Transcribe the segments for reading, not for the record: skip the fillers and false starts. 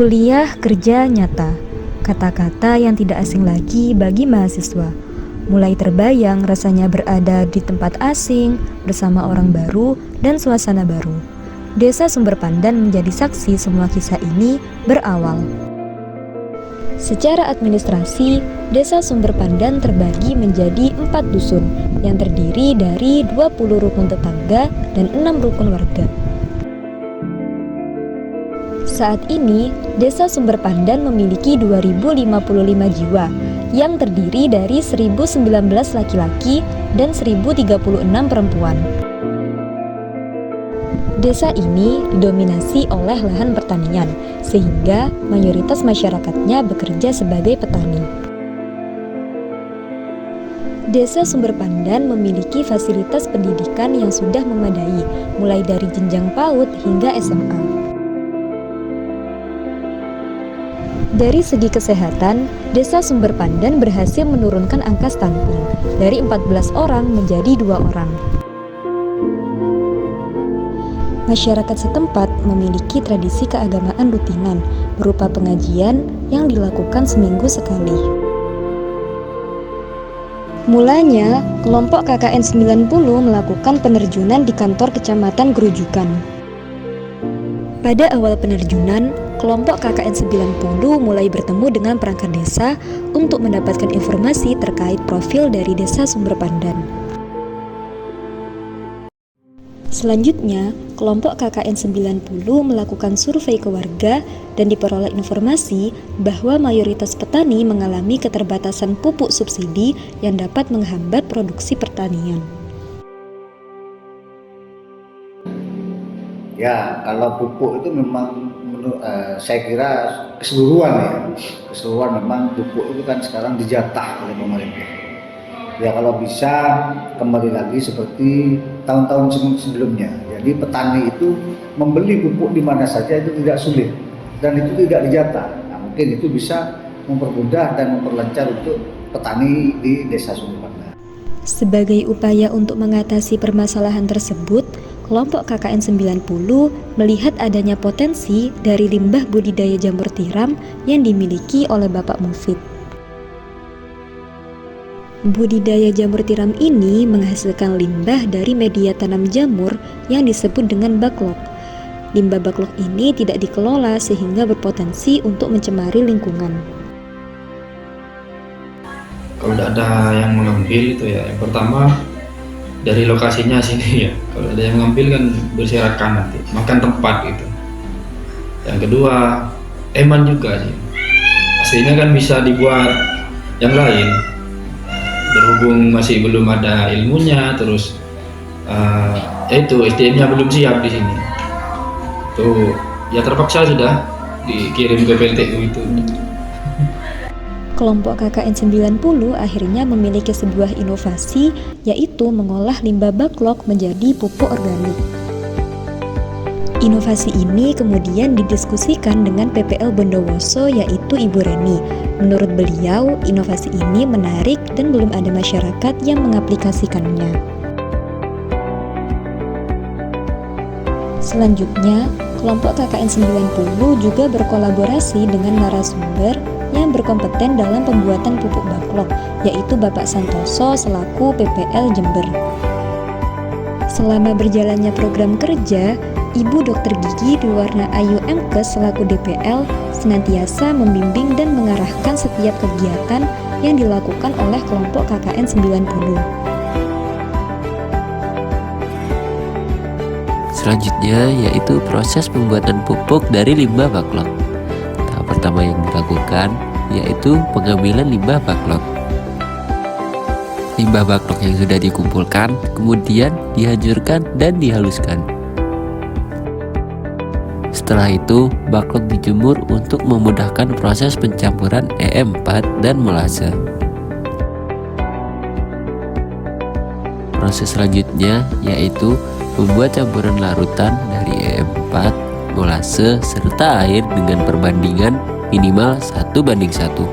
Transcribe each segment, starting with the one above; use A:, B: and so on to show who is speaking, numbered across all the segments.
A: Kuliah kerja nyata, kata-kata yang tidak asing lagi bagi mahasiswa. Mulai terbayang rasanya berada di tempat asing, bersama orang baru dan suasana baru. Desa Sumber Pandan menjadi saksi semua kisah ini berawal. Secara administrasi, Desa Sumber Pandan terbagi menjadi 4 dusun yang terdiri dari 20 rukun tetangga dan 6 rukun warga. Saat ini, Desa Sumber Pandan memiliki 2055 jiwa yang terdiri dari 1019 laki-laki dan 1036 perempuan. Desa ini didominasi oleh lahan pertanian, sehingga mayoritas masyarakatnya bekerja sebagai petani. Desa Sumber Pandan memiliki fasilitas pendidikan yang sudah memadai, mulai dari jenjang PAUD hingga SMA. Dari segi kesehatan, Desa Sumber Pandan berhasil menurunkan angka stunting dari 14 orang menjadi 2 orang. Masyarakat setempat memiliki tradisi keagamaan rutinan berupa pengajian yang dilakukan seminggu sekali. Mulanya, kelompok KKN 90 melakukan penerjunan di kantor kecamatan Gerujukan. Pada awal penerjunan, kelompok KKN 90 mulai bertemu dengan perangkat desa untuk mendapatkan informasi terkait profil dari Desa Sumber Pandan. Selanjutnya, kelompok KKN 90 melakukan survei ke warga dan diperoleh informasi bahwa mayoritas petani mengalami keterbatasan pupuk subsidi yang dapat menghambat produksi pertanian.
B: Ya, kalau pupuk itu memang saya kira keseluruhan memang pupuk itu kan sekarang dijatah oleh pemerintah. Ya kalau bisa kembali lagi seperti tahun-tahun sebelumnya. Jadi petani itu membeli pupuk di mana saja itu tidak sulit dan itu tidak dijatah. Nah, mungkin itu bisa mempermudah dan memperlancar untuk petani di Desa Sumber Pandan.
A: Sebagai upaya untuk mengatasi permasalahan tersebut, kelompok KKN 90 melihat adanya potensi dari limbah budidaya jamur tiram yang dimiliki oleh Bapak Mufid. Budidaya jamur tiram ini menghasilkan limbah dari media tanam jamur yang disebut dengan backlog. Limbah backlog ini tidak dikelola sehingga berpotensi untuk mencemari lingkungan.
C: Kalau tidak ada yang mengambil itu ya, yang pertama dari lokasinya sini ya. Kalau ada yang mengambil kan berserakan nanti, makan tempat gitu. Yang kedua, eman juga sih. Aslinya kan bisa dibuat yang lain. Berhubung masih belum ada ilmunya, terus itu SDM-nya belum siap di sini. Tuh, ya terpaksa sudah dikirim ke PLTU itu.
A: Kelompok KKN 90 akhirnya memiliki sebuah inovasi, yaitu mengolah limbah backlog menjadi pupuk organik. Inovasi ini kemudian didiskusikan dengan PPL Bondowoso, yaitu Ibu Reni. Menurut beliau, inovasi ini menarik dan belum ada masyarakat yang mengaplikasikannya. Selanjutnya, kelompok KKN 90 juga berkolaborasi dengan narasumber yang berkompeten dalam pembuatan pupuk backlog, yaitu Bapak Santoso selaku PPL Jember. Selama berjalannya program kerja, Ibu Dr. Gigi Dwi Ayu Mkes selaku DPL senantiasa membimbing dan mengarahkan setiap kegiatan yang dilakukan oleh kelompok KKN 90.
D: Selanjutnya yaitu proses pembuatan pupuk dari limbah backlog. Tahap pertama yang dilakukan yaitu pengambilan limbah backlog. Limbah backlog yang sudah dikumpulkan kemudian dihancurkan dan dihaluskan. Setelah itu, backlog dijemur untuk memudahkan proses pencampuran EM4 dan molase. Proses selanjutnya yaitu membuat campuran larutan dari EM4, molase, serta air dengan perbandingan minimal 1:1.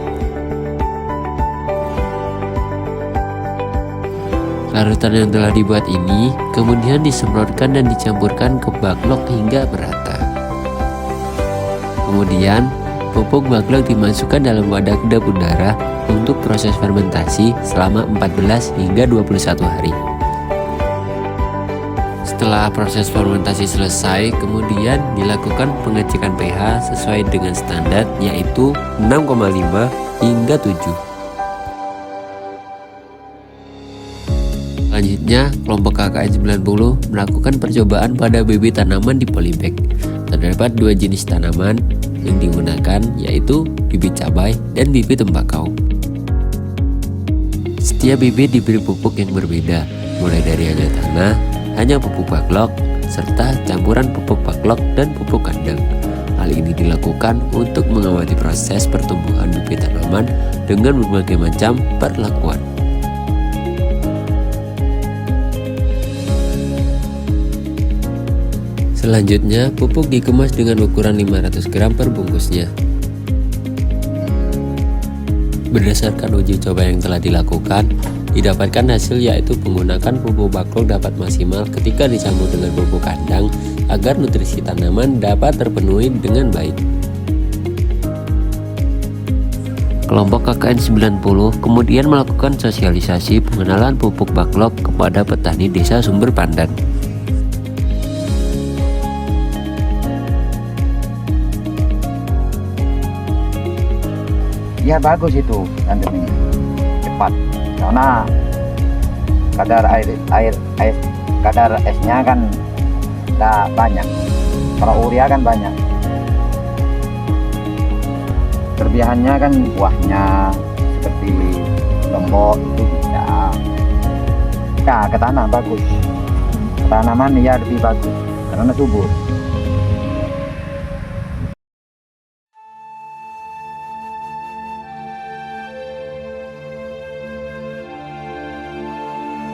D: Larutan yang telah dibuat ini kemudian disemprotkan dan dicampurkan ke backlog hingga merata. Kemudian pupuk backlog dimasukkan dalam wadah kedap udara untuk proses fermentasi selama 14 hingga 21 hari. Setelah proses fermentasi selesai, kemudian dilakukan pengecekan pH sesuai dengan standar, yaitu 6,5 hingga 7. Selanjutnya, kelompok KKN 90 melakukan percobaan pada bibit tanaman di polybag. Terdapat 2 jenis tanaman yang digunakan, yaitu bibit cabai dan bibit tembakau. Setiap bibit diberi pupuk yang berbeda, mulai dari hanya tanah, hanya pupuk backlog, serta campuran pupuk backlog dan pupuk kandang. Hal ini dilakukan untuk mengamati proses pertumbuhan bibit tanaman dengan berbagai macam perlakuan. Selanjutnya, pupuk dikemas dengan ukuran 500 gram per bungkusnya. Berdasarkan uji coba yang telah dilakukan, didapatkan hasil yaitu menggunakan pupuk backlog dapat maksimal ketika dicampur dengan pupuk kandang agar nutrisi tanaman dapat terpenuhi dengan baik. Kelompok KKN 90 kemudian melakukan sosialisasi pengenalan pupuk backlog kepada petani desa Sumber Pandan.
B: Ya bagus itu tandem ini, cepat karena kadar esnya kan tidak banyak, kalau urea kan banyak. Kelebihannya kan buahnya seperti lombok itu bisa. Ya ke tanah bagus, ke tanaman ya lebih bagus karena subur.